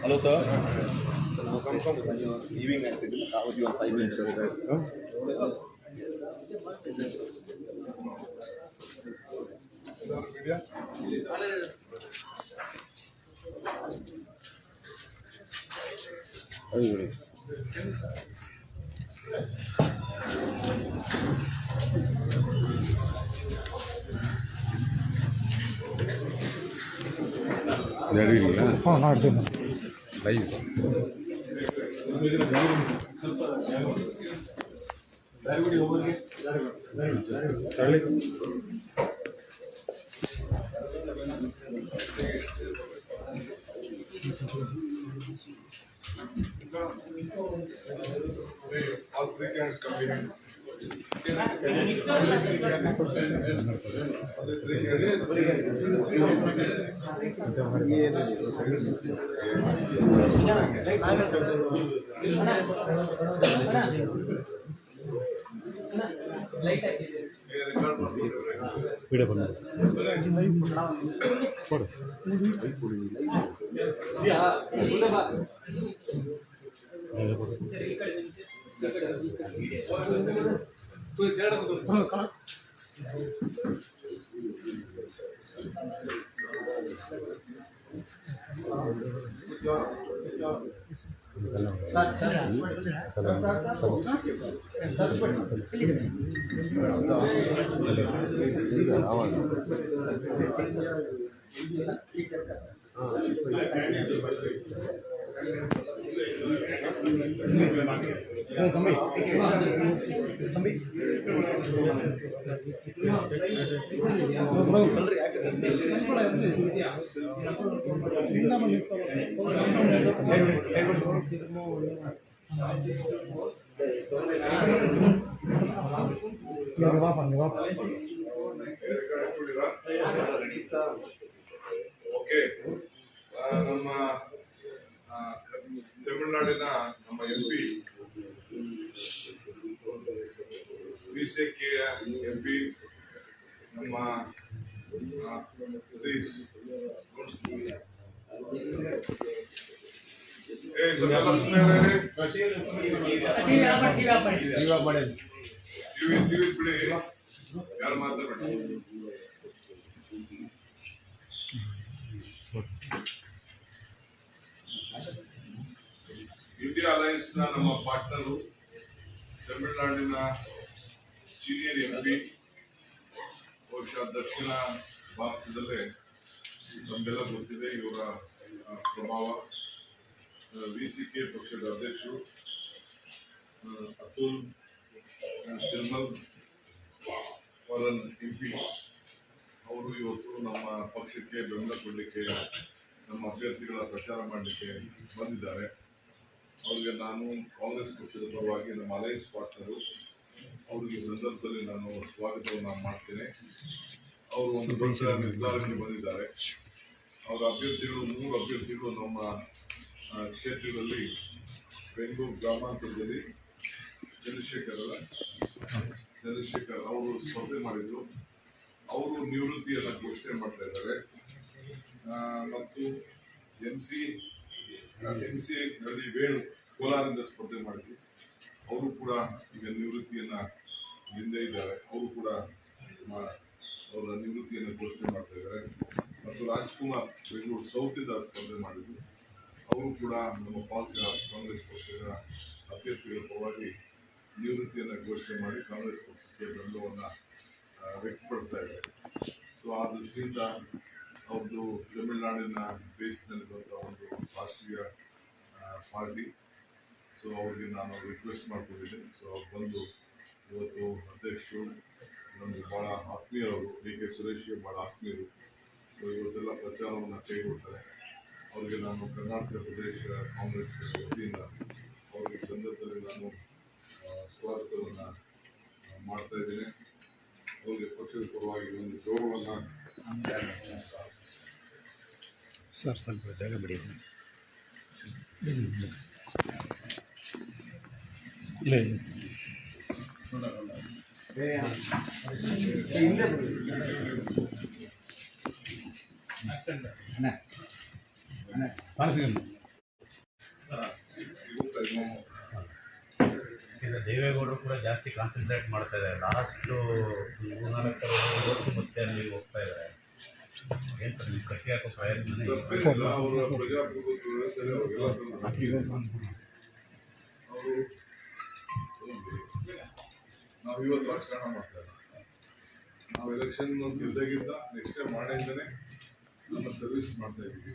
Hello, sir. Leaving and sitting in the car with you on 5 minutes. ಮಾಡ್ತೀನಿ live All three cans come in. Video ಬಂದ ಕೊಡು okay, ನಮ್ಮ ತಮಿಳುನಾಡಿನ ನಮ್ಮ MP VCK MP ನಮ್ಮ ಸ್ವಲ್ಪ ಬಿಡಿ, ಯಾರು ಮಾತಾಡ್ಬೇಡಿ. ಇಂಡಿಯಾ ಅಲಯನ್ಸ್ ನ ನಮ್ಮ ಪಾರ್ಟ್ನರು ತಮಿಳುನಾಡಿನ ಸೀನಿಯರ್ MP, ಬಹುಶಃ ದಕ್ಷಿಣ ಭಾರತದಲ್ಲೇ ನಮಗೆಲ್ಲ ಗೊತ್ತಿದೆ ಇವರ ಪ್ರಭಾವ. VCK ಪಕ್ಷದ ಅಧ್ಯಕ್ಷರು ಅತುಲ್ ತಿರ್ಮಲ್ ವರನ್ MP ಅವರು ಇವತ್ತು ನಮ್ಮ ಪಕ್ಷಕ್ಕೆ ಬೆಂಬಲ ಕೊಡಲಿಕ್ಕೆ, ನಮ್ಮ ಅಭ್ಯರ್ಥಿಗಳ ಪ್ರಚಾರ ಮಾಡಲಿಕ್ಕೆ ಬಂದಿದ್ದಾರೆ. ಅವರಿಗೆ ನಾನು ಕಾಂಗ್ರೆಸ್ ಪಕ್ಷದ ಪರವಾಗಿ ನಮ್ಮ ಅಲಯನ್ಸ್ ಪಾರ್ಟ್ನರು ಅವರಿಗೆ ಈ ಸಂದರ್ಭದಲ್ಲಿ ನಾನು ಸ್ವಾಗತವನ್ನು ಮಾಡ್ತೇನೆ. ಅವರು ಒಂದು ದೊಡ್ಡ ನಿರ್ಧಾರಕ್ಕೆ ಬಂದಿದ್ದಾರೆ. ಅವರ ಅಭ್ಯರ್ಥಿಗಳು 3 ಅಭ್ಯರ್ಥಿಗಳು ನಮ್ಮ ಕ್ಷೇತ್ರದಲ್ಲಿ ಬೆಂಗಳೂರು ಗ್ರಾಮಾಂತರದಲ್ಲಿ ಚಂದ್ರಶೇಖರ್ ಅವರು ಸ್ಪರ್ಧೆ ಮಾಡಿದ್ರು. ಅವರು ನಿವೃತ್ತಿಯನ್ನು ಘೋಷಣೆ ಮಾಡ್ತಾ ಇದ್ದಾರೆ. ಮತ್ತು MC ವೇಣು ಕೋಲಾರದಿಂದ ಸ್ಪರ್ಧೆ ಮಾಡಿದ್ರು. ಅವರು ಕೂಡ ಈಗ ನಿವೃತ್ತಿಯನ್ನ ಹಿಂದೆ ಇದ್ದಾರೆ. ಅವರು ಕೂಡ ಅವರ ನಿವೃತ್ತಿಯನ್ನು ಘೋಷಣೆ ಮಾಡ್ತಾ ಇದ್ದಾರೆ. ಮತ್ತು ರಾಜ್ಕುಮಾರ್ ಬೆಂಗಳೂರು ಸೌತ್ ಇಂದ ಸ್ಪರ್ಧೆ ಮಾಡಿದ್ರು. ಅವರು ಕೂಡ ನಮ್ಮ ಕಾಂಗ್ರೆಸ್ ಪಕ್ಷದ ಅಭ್ಯರ್ಥಿಗಳ ಪರವಾಗಿ ನಿವೃತ್ತಿಯನ್ನು ಘೋಷಣೆ ಮಾಡಿ ಕಾಂಗ್ರೆಸ್ ಪಕ್ಷಕ್ಕೆ ಬೆಂಬಲವನ್ನು ವ್ಯಕ್ತಪಡಿಸ್ತಾ ಇದ್ದಾರೆ. ಸೊ ಆ ದೃಷ್ಟಿಯಿಂದ ಅವ್ರದ್ದು ತಮಿಳುನಾಡಿನ ಬೇಸ್ನಲ್ಲಿ ಬಂದ ಒಂದು ರಾಷ್ಟ್ರೀಯ ಪಾರ್ಟಿ. ಸೊ ಅವ್ರಿಗೆ ನಾನು ರಿಕ್ವೆಸ್ಟ್ ಮಾಡ್ಕೊಂಡಿದ್ದೀನಿ. ಸೊ ಅವ್ರು ಬಂದು ಇವತ್ತು ಅಧ್ಯಕ್ಷರು ನಮಗೆ ಭಾಳ ಆತ್ಮೀಯರವರು, DK ಸುರೇಶ್ಗೆ ಭಾಳ ಆತ್ಮೀಯರು. ಸೊ ಇವತ್ತೆಲ್ಲ ಪ್ರಚಾರವನ್ನು ಕೈಗೊಳ್ತಾರೆ. ಅವರಿಗೆ ನಾನು ಕರ್ನಾಟಕ ಪ್ರದೇಶ ಕಾಂಗ್ರೆಸ್ ವತಿಯಿಂದ ಅವರಿಗೆ ಸಂದರ್ಭದಲ್ಲಿ ನಾನು ಸ್ವಾಗತವನ್ನು ಮಾಡ್ತಾ ಇದ್ದೇನೆ. ಅವರಿಗೆ ಪಕ್ಷದ ಪರವಾಗಿ ಒಂದು ಗೌರವವನ್ನು ಸರ್ ಸ್ವಲ್ಪ ಜಾಗ ಬಿಡಿ ಸರ್. ಇಲ್ಲ ಈಗ ದೇವೇಗೌಡರು ಕೂಡ ಜಾಸ್ತಿ ಕಾನ್ಸಂಟ್ರೇಟ್ ಮಾಡ್ತಾ ಇದ್ದಾರೆ. ಲಾಸ್ಟು 3-4 ವರ್ಷ ಮತ್ತೆ ಅಲ್ಲಿ ಹೋಗ್ತಾ ಇದ್ದಾರೆ. ಏನು ಸರ್ ನೀವು ಕಟ್ಟಿ ಹಾಕೋ ಪ್ರಯತ್ನ ಅವರ ಪ್ರಜಾಪ್ರಭುತ್ವ ವ್ಯವಸ್ಥೆ ಅವರು ನಾವು ಇವತ್ತು ರಾಜಕಾರಣ ಮಾಡ್ತಾ ಇದ್ದೀವಿ. ನಾವು ಎಲೆಕ್ಷನ್ ಗೆದ್ದಾಗಿದ್ದ ನೆಕ್ಸ್ಟ್ ಟೈಮ್ ಮಾಡಿಂದನೇ ನಮ್ಮ ಸರ್ವಿಸ್ ಮಾಡ್ತಾ ಇದ್ದೀವಿ.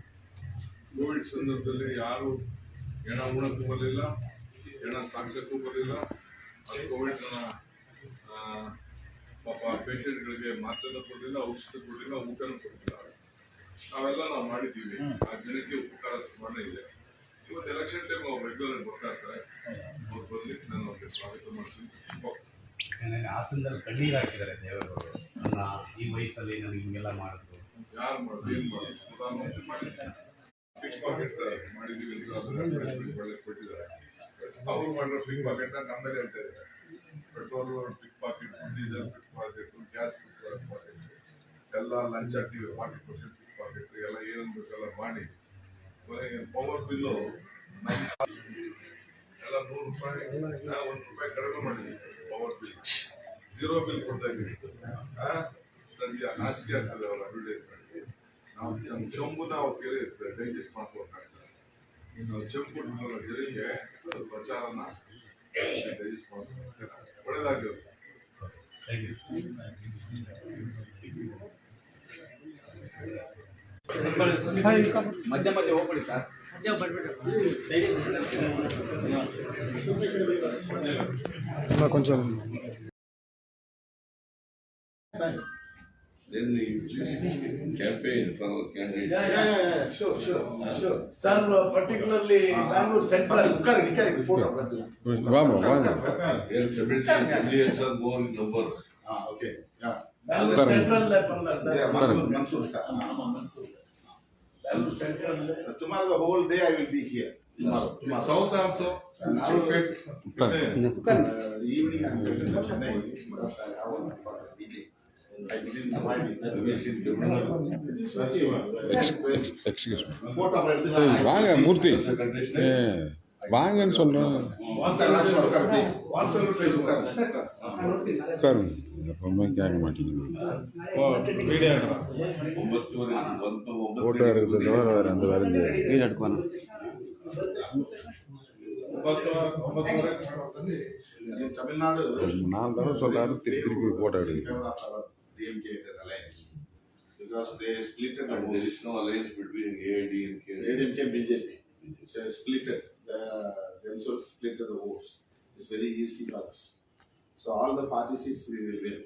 ಕೋವಿಡ್ ಸಂದರ್ಭದಲ್ಲಿ ಯಾರು ಹೆಣ ಉಣಕ್ಕೂ ಬರಲಿಲ್ಲ, ಹೆಣ ಸಾಕ್ಸಕ್ಕೂ ಬರಲಿಲ್ಲ. ಅದು ಕೋವಿಡ್ ಪಾಪ ಪೇಷಂಟ್ಗಳಿಗೆ ಮಾತ್ರೆನೂ ಕೊಡಲಿಲ್ಲ, ಔಷಧ ಕೊಡಲಿಲ್ಲ, ಊಟನೂ ಕೊಡಲಿಲ್ಲ. ನಾವು ಮಾಡಿದ್ದೀವಿ. ಆ ಜನಕ್ಕೆ ಉಪಕಾರ ಸ್ಮರಣೆ ಇದೆ. ಇವತ್ತು ಎಲೆಕ್ಷನ್ ಟೈಮ್ ಅವ್ರು ರೆಗ್ಯುಲರ್ ಬರ್ತಾ ಇರ್ತಾರೆ. ಅವ್ರು ಬರಲಿ, ನಾನು ಅವ್ರಿಗೆ ಸ್ವಾಗತ ಮಾಡ್ತೀನಿ. ಹಾಸನದಲ್ಲಿ ಕಣ್ಣೀರು ಹಾಕಿದ್ದಾರೆ ದೇವೇಗೌಡರು. ನನ್ನ ಈ ವಯಸ್ಸಲ್ಲಿ ನನಗೆ ಹಿಂಗೆಲ್ಲ ಮಾಡಿದ್ರು. ಯಾರು ಮಾಡೋದು, ಏನು ಮಾಡೋದು? ಪ್ರಧಾನಮಂತ್ರಿ ಮಾಡಿದ್ದಾರೆ, ಪಿಕ್ ಪಾಕೆಟ್ ಮಾಡಿದ್ದೀವಿ ಅಂತ ಒಳ್ಳೆ ಕೊಟ್ಟಿದ್ದಾರೆ. ಅವ್ರು ಮಾಡಿರೋ ಪಿಕ್ ಪಾಕೆಟ್ ನಮ್ಮ ಮೇಲೆ ಹೇಳ್ತಾ ಇದ್ದಾರೆ. ಪೆಟ್ರೋಲ್ ಪಿಕ್ ಪಾಕೆಟ್, ಡೀಸೆಲ್ ಪಿಕ್ ಪಾಕೆಟ್, ಗ್ಯಾಸ್ ಪಿಕ್ ಪಾಕೆಟ್, ಎಲ್ಲ ಲಂಚ 40% ಪಿಕ್ ಪಾಕೆಟ್ ಎಲ್ಲ ಏನನ್ನು ಬೇಕೆಲ್ಲ ಮಾಡಿ ಕೊನೆಗೆ ಪವರ್ ಬಿಲ್ಲು ಎಲ್ಲ ₹100 ₹1 ಕಡಿಮೆ ಮಾಡಿದ್ದೀವಿ. ಪವರ್ ಬಿಲ್ 0 ಬಿಲ್ ಕೊಡ್ತಾ ಇದ್ದೀವಿ. ಸದ್ಯ ನಾಚಿಕೆ ಆಗ್ತದೆ ಅವರ ಅಡ್ವರ್ಟೈಸ್ಮೆಂಟ್ಗೆ. ನಾವು ನಮ್ಮ ಚಂಬುನ ಅವ್ರ ಕೆರೆ ಡೈಜೆಸ್ಟ್ ಮಾಡ್ಕೋಬೇಕಾಗ್ತದೆ. ನಾವು ಚಂಬು ಜನರಿಗೆ ಪ್ರಚಾರನ ಡೈಜೆಸ್ಟ್ ಮಾಡ್ಕೋಬೇಕು. ಒಳ್ಳೆಯದಾಗಿರೋದು. ಮಧ್ಯ ಮಧ್ಯ ಹೋಗ್ಬಿಡಿ ಸರ್. కొంచెం Then we campaign for our candidate. Yeah. Sure. Sir, particularly Bangalore Central. Correct. vamos. Here, MLAs are more in numbers. Okay. Correct. Bangalore Central, sir. Correct. Mansoor, sir. Mansoor. Bangalore Central. Tomorrow the whole day I will be here. Tomorrow. South also. Evening I am going to Chennai. I want to meeting. I didn't avoid excuse Photo வாங்க மூர்த்தி வாங்கன்னு சொல்கிறேன் உட்காருங்க எப்பவுமே கேட்க மாட்டேங்குது photo எடுக்கிறத தவிர வேறு எந்த வேலையும் செய்யாது வீடு எடுக்கணும் Tamil ஒரு 4 தடவை சொல்கிறாரு திருப்பி ஃபோட்டோ எடுக்குது DMK alliance because they split it. And there is no alliance between AID and ADMK and BJP. So split it. They also split the votes. It's very easy for us. So all the party seats we will win.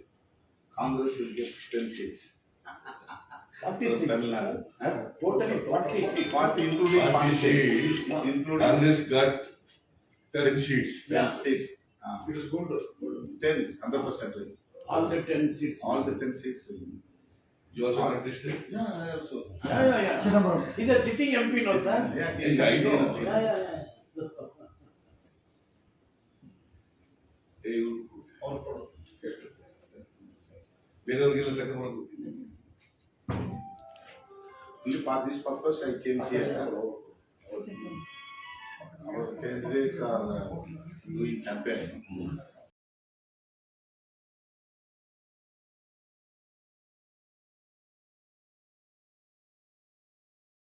Congress will get 10 seats. 40 seats. Totally 40 seats. 40 including 40 seats. Including Congress got 10 seats. 10 seats. It is good. 10, 100%. All the 10 seats. All the 10 seats. You also contested? Yeah, I also. Yeah. He's a sitting MP, no, sir? Yeah, Yes, I know. Yeah. So, ಬೇರೆಯವ್ರಿಗೆಲ್ಲ ತಗೊಂಡು ಮಾಡ್ಬಿಡ್ತೀನಿ. only for this purpose I came here. Our candidates are doing campaign.